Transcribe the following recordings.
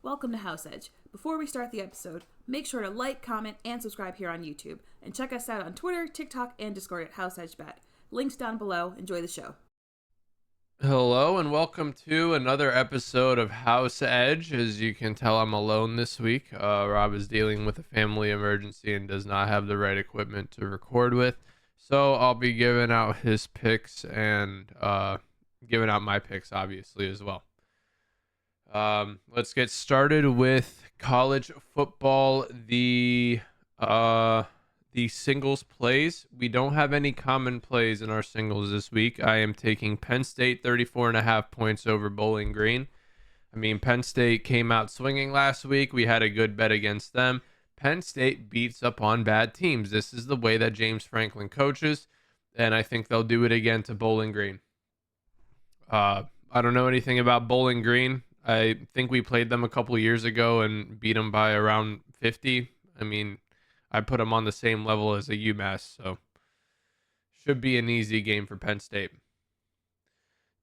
Welcome to House Edge. Before we start the episode, make sure to like, comment, and subscribe here on YouTube. And check us out on Twitter, TikTok, and Discord at House Edge Bet. Links down below. Enjoy the show. Hello and welcome to another episode of House Edge. As you can tell, I'm alone this week. Rob is dealing with a family emergency and does not have the right equipment to record with. So I'll be giving out his picks and giving out my picks, obviously, as well. Let's get started with college football. The singles plays. We don't have any common plays in our singles this week. I am taking Penn State 34.5 points over Bowling Green. I mean, Penn State came out swinging last week. We had a good bet against them. Penn State beats up on bad teams. This is the way that James Franklin coaches, and I think they'll do it again to Bowling Green. I don't know anything about Bowling Green. I think we played them a couple years ago and beat them by around 50. I mean, I put them on the same level as a UMass, so should be an easy game for Penn State.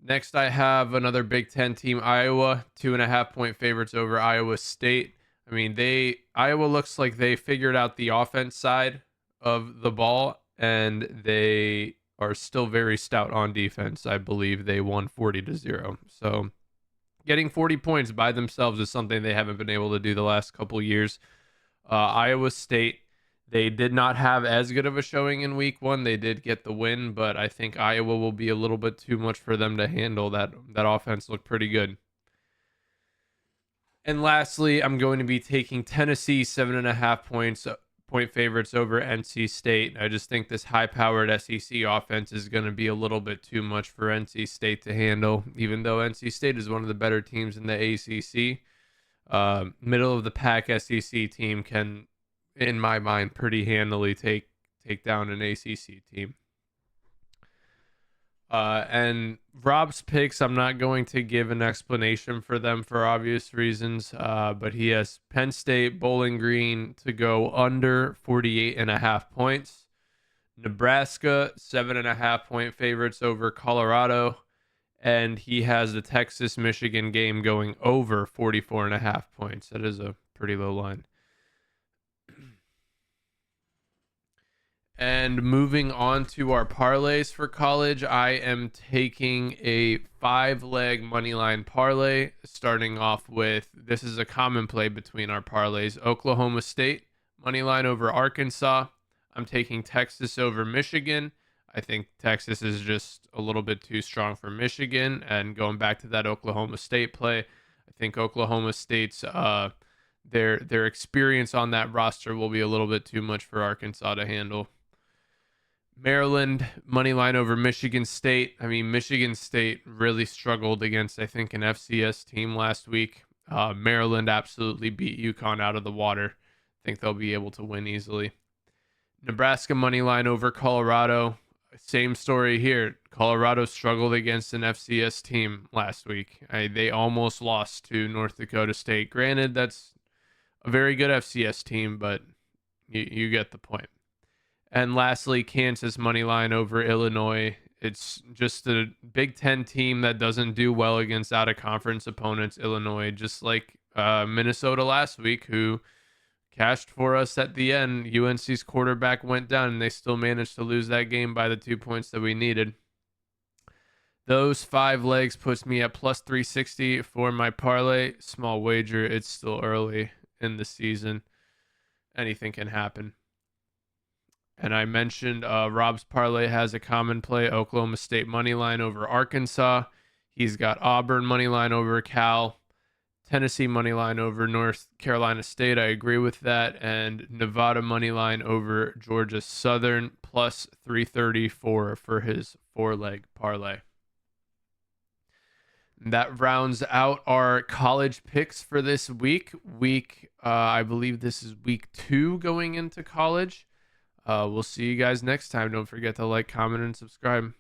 Next, I have another Big Ten team, Iowa, 2.5-point favorites over Iowa State. I mean, Iowa looks like they figured out the offense side of the ball, and they are still very stout on defense. I believe they won 40-0. So getting 40 points by themselves is something they haven't been able to do the last couple years. Iowa State, they did not have as good of a showing in week one. They did get the win, but I think Iowa will be a little bit too much for them to handle. That offense looked pretty good. And lastly, I'm going to be taking Tennessee 7.5 point favorites over NC State. I just think this high-powered SEC offense is going to be a little bit too much for NC State to handle, even though NC State is one of the better teams in the ACC. Middle of the pack SEC team can, in my mind, pretty handily take down an ACC team. And Rob's picks, I'm not going to give an explanation for them for obvious reasons, but he has Penn State, Bowling Green to go under 48.5 points. Nebraska, 7.5-point favorites over Colorado. And he has the Texas-Michigan game going over 44.5 points. That is a pretty low line. And moving on to our parlays for college, I am taking a 5-leg moneyline parlay, starting off with, this is a common play between our parlays, Oklahoma State, moneyline over Arkansas. I'm taking Texas over Michigan. I think Texas is just a little bit too strong for Michigan. And going back to that Oklahoma State play, I think Oklahoma State's their experience on that roster will be a little bit too much for Arkansas to handle. Maryland, money line over Michigan State. I mean, Michigan State really struggled against, I think, an FCS team last week. Maryland absolutely beat UConn out of the water. I think they'll be able to win easily. Nebraska, money line over Colorado. Same story here. Colorado struggled against an FCS team last week. They almost lost to North Dakota State. Granted, that's a very good FCS team, but you get the point. And lastly, Kansas money line over Illinois. It's just a Big Ten team that doesn't do well against out-of-conference opponents. Illinois, just like Minnesota last week, who cashed for us at the end. UNC's quarterback went down, and they still managed to lose that game by the 2 points that we needed. Those 5 legs puts me at plus 360 for my parlay. Small wager. It's still early in the season. Anything can happen. And I mentioned Rob's parlay has a common play, Oklahoma State money line over Arkansas. He's got Auburn money line over Cal, Tennessee money line over North Carolina State. I agree with that. And Nevada money line over Georgia Southern plus 334 for his 4-leg parlay. That rounds out our college picks for this week. I believe this is week 2 going into college. We'll see you guys next time. Don't forget to like, comment, and subscribe.